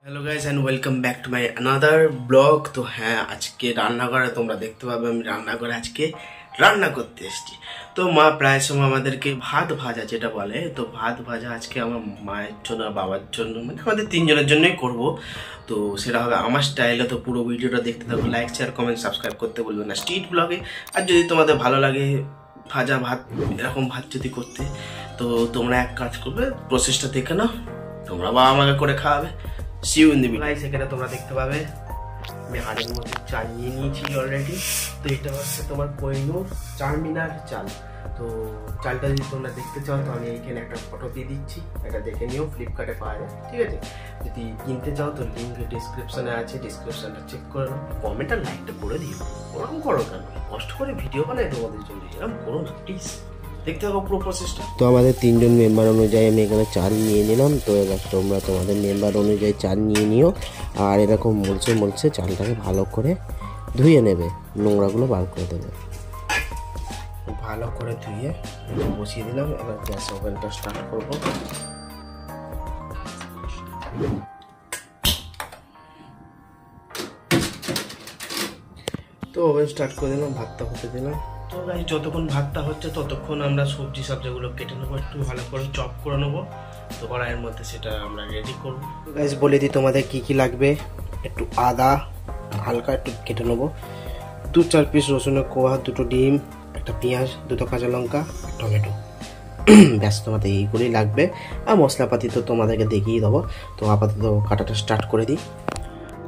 Hello guys and welcome back to my another blog. তো হ্যাঁ, আজকে রান্নাঘরে তোমরা দেখতে পাবে আমি রান্নাঘরে আজকে রান্না করতে এসেছি। তো মা প্রায় সময় আমাদেরকে ভাত ভাজা যেটা বলে, তো ভাত ভাজা আজকে আমার মায়ের জন্য বাবার জন্য মানে আমাদের তিনজনের জন্যই করব। তো সেটা হবে আমার স্টাইলে। তো পুরো ভিডিওটা দেখতে থাকো, লাইক শেয়ার কমেন্ট সাবস্ক্রাইব করতে বলবেন না স্ট্রিট ব্লগে। আর যদি তোমাদের ভালো লাগে ভাজা ভাত এরকম ভাত যদি করতে, তো তোমরা এক কাজ করবে, প্রসেসটা দেখে নাও, তোমরা বাবা আমাকে করে খাওয়াবে। See you in the video. সেখানে তোমরা দেখতে পাবে আমি হাড়ের মধ্যে চাল নিয়ে নিয়েছি অলরেডি। তো এটা হচ্ছে তোমার কোহিনুর চারমিনার চাল। তো চালটা যদি তোমরা দেখতে চাও তো আমি এখানে একটা ফটো দিয়ে দিচ্ছি, এটা দেখে নিও, ফ্লিপকার্টে পাওয়া যায়, ঠিক আছে। যদি কিনতে চাও তো লিঙ্ক ডিসক্রিপশনে আছে, ডিসক্রিপশনটা চেক করে নাও, কমেন্ট আর লাইকটা করে দিও। ওরকম করো কেন, কষ্ট করে ভিডিও বানাই তোমাদের জন্য, এরকম করো না প্লিজ। দেখতে হবে পুরো প্রসেসটা। তো আমাদের তিনজন মেম্বার অনুযায়ী আমি এখানে চাল নিয়ে নিলাম। তো এবার তোমরা তোমাদের মেম্বার অনুযায়ী চাল নিয়ে নিও, আর এরকম মলছে মলছে চালটাকে ভালো করে ধুয়ে নেবে, নোংরাগুলো বার করে দেবে। ভালো করে ধুয়ে বসিয়ে দিলাম। এবার গ্যাস ওভেনটা স্টার্ট করব। তো ওভেন স্টার্ট করে দিলাম, ভাতটা হতে দিলাম। তো গাইস যতক্ষণ ভাতটা হচ্ছে ততক্ষণ আমরা সবজি সবজিগুলো কেটে নেবো, একটু ভালো করে চপ করে নেবো। তো কড়াইয়ের মধ্যে সেটা আমরা রেডি করবো। গাইস বলে দিই তোমাদের কি কি লাগবে। একটু আদা হালকা একটু কেটে নেবো, 2-4 পিস রসুনের কোয়া, 2টো ডিম, একটা পেঁয়াজ, 2টো কাঁচা লঙ্কা, টমেটো। ব্যাস তোমাদের এইগুলোই লাগবে। আর মশলাপাতি তো তোমাদেরকে দেখিয়ে দেবো। তো আপাতত কাটাটা স্টার্ট করে দিই।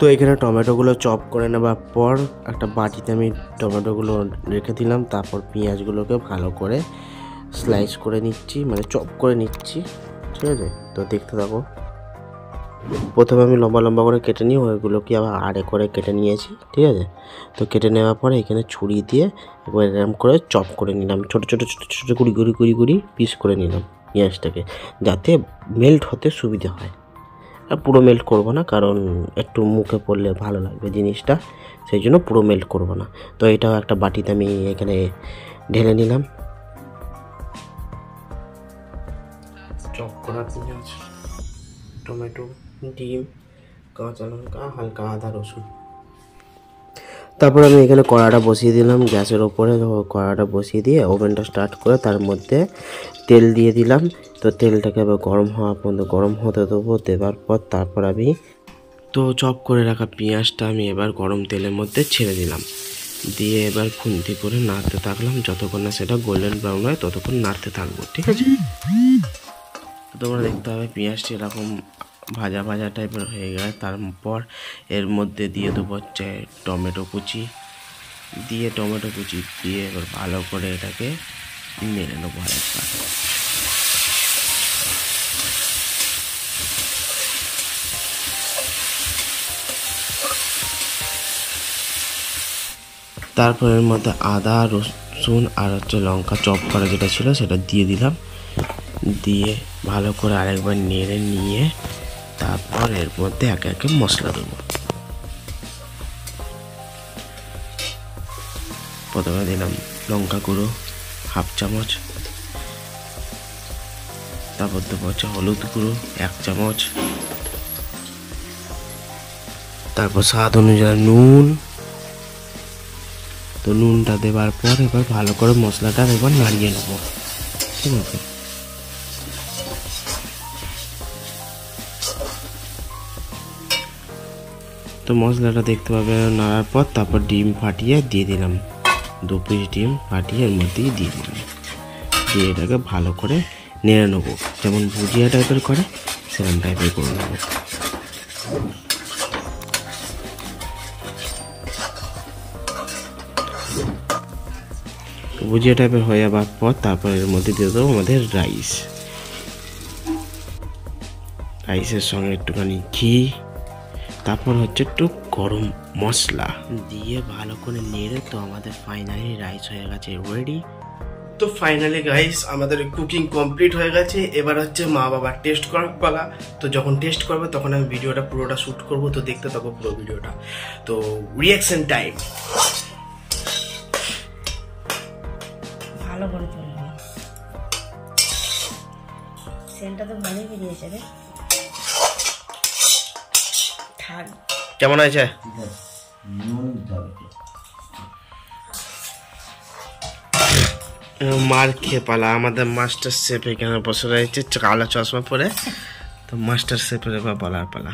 তো এখানে টমেটোগুলো চপ করে নেবার পর একটা বাটিতে আমি টমেটোগুলো রেখে দিলাম। তারপর পেঁয়াজগুলোকে ভালো করে স্লাইস করে নিচ্ছি, মানে চপ করে নিচ্ছি, ঠিক আছে। তো দেখতে থাকো। প্রথমে আমি লম্বা লম্বা করে কেটে নিই, ওইগুলোকে আবার আড়ে করে কেটে নিয়েছি, ঠিক আছে। তো কেটে নেওয়ার পরে এখানে ছুরি দিয়ে একবার এরকম করে চপ করে নিলাম, ছোটো ছোটো ছোটো ছোটো গুড়ি পিস করে নিলাম পেঁয়াজটাকে, যাতে মেল্ট হতে সুবিধা হয়। আর পুরো মেল্ট করবো না, কারণ একটু মুখে পড়লে ভালো লাগবে জিনিসটা, সেই জন্য পুরো মেল্ট করবো না। তো এটাও একটা বাটিতে আমি এখানে ঢেলে নিলাম। চপ করা পেঁয়াজ, টমেটো, ডিম, কাঁচা লঙ্কা, হালকা আদা রসুন। তারপর আমি এখানে কড়াটা বসিয়ে দিলাম গ্যাসের ওপরে। কড়াটা বসিয়ে দিয়ে ওভেনটা স্টার্ট করে তার মধ্যে তেল দিয়ে দিলাম। তো তেলটাকে এবার গরম হওয়া পর্যন্ত গরম হতে দেবো। দেওয়ার পর তারপর আমি তো চপ করে রাখা পেঁয়াজটা আমি এবার গরম তেলের মধ্যে ছেড়ে দিলাম, দিয়ে এবার খুন্তি করে নাড়তে থাকলাম। যতক্ষণ না সেটা গোল্ডেন ব্রাউন হয় ততক্ষণ নাড়তে থাকবো, ঠিক আছে। তোমরা দেখতে হবে পেঁয়াজটি এরকম ভাজা ভাজা টাইপের হয়ে গেছে। তারপর এর মধ্যে দিয়ে দেবো হচ্ছে টমেটো কুচি, দিয়ে এবার ভালো করে এটাকে নেড়ে নেবো আরেকবার। তারপর এর মধ্যে আদা রসুন আর হচ্ছে লঙ্কা চপ করা যেটা ছিল সেটা দিয়ে দিলাম, দিয়ে ভালো করে আরেকবার নেড়ে নিয়ে তারপর এর মধ্যে একে একে মশলা দেবো। প্রথমে দিলাম লঙ্কা গুঁড়ো 1/2 চামচ, তারপর দেবো হচ্ছে হলুদ গুঁড়ো 1 চামচ, তারপর স্বাদ অনুযায়ী নুন। তো নুনটা দেওয়ার পর এবার ভালো করে মশলাটা এবার নাড়িয়ে নেবো, ঠিক আছে। তো মশলাটা দেখতে পাবে নাড়ার পর তারপর ডিম ফাটিয়ে দিয়ে দিলাম, 2 পিস ডিম ফাটিয়ে এর মধ্যেই দিয়ে দিলাম, দিয়ে এটাকে ভালো করে নেড়ে নেবো, যেমন ভুজিয়া টাইপের করে সেরকম টাইপের করে নেবো। ভুজিয়া টাইপের হয়ে যাওয়ার পর তারপর এর মধ্যে দিয়ে দেবো আমাদের রাইসের সঙ্গে একটুখানি ঘি, তারপর হচ্ছে একটু গরম মশলা দিয়ে ভালো করে নেড়ে তো আমাদের ফাইনালি রাইস হয়ে গেছে রেডি। তো ফাইনালি গাইস আমাদের কুকিং কমপ্লিট হয়ে গেছে। এবার হচ্ছে মা বাবার টেস্ট করার পালা। তো যখন টেস্ট করবে তখন আমি ভিডিওটা পুরোটা শ্যুট করব, তো দেখতে থাকো পুরো ভিডিওটা। তো রিঅ্যাকশন টাইম। ভালো করে চলবে, সেন্টটা তো ভালোই বেরিয়েছে রে। কেমন হয়েছে? মার খেয়ে পালা। আমাদের মাস্টার শেফ এখানে বসে রয়েছে কালো চশমা পরে। তো মাস্টার শেফের এবার বলার পালা।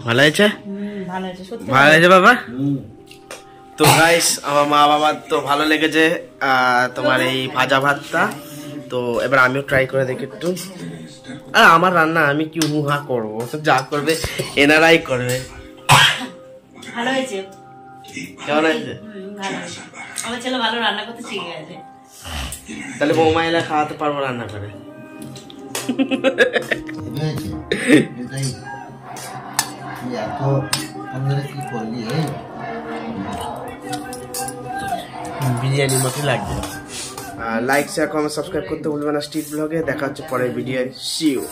ভালো হয়েছে? ভালো হয়েছে বাবা? তো গাইস আমার মা বাবার তো ভালো লেগেছে তোমার এই ভাজা ভাতটা। তো এবার আমিও ট্রাই করে দেখি একটু। আর আমার রান্না আমি কি হুহা করবো, যা করবে এনারাই করবে। ভালো হয়েছে। কেমন হয়েছে? ভালো হয়েছে। আমার ছেলে ভালো রান্না করতে শিখে গেছে। তাহলে বৌমা এলে খাওয়াতে পারবো রান্না করে। বিরিয়ানির মতো লাগবে। লাইক শেয়ার কমেন্ট সাবস্ক্রাইব করতে ভুলবেন না স্ট্রিট ব্লগে। দেখা হচ্ছে পরের ভিডিও। C you.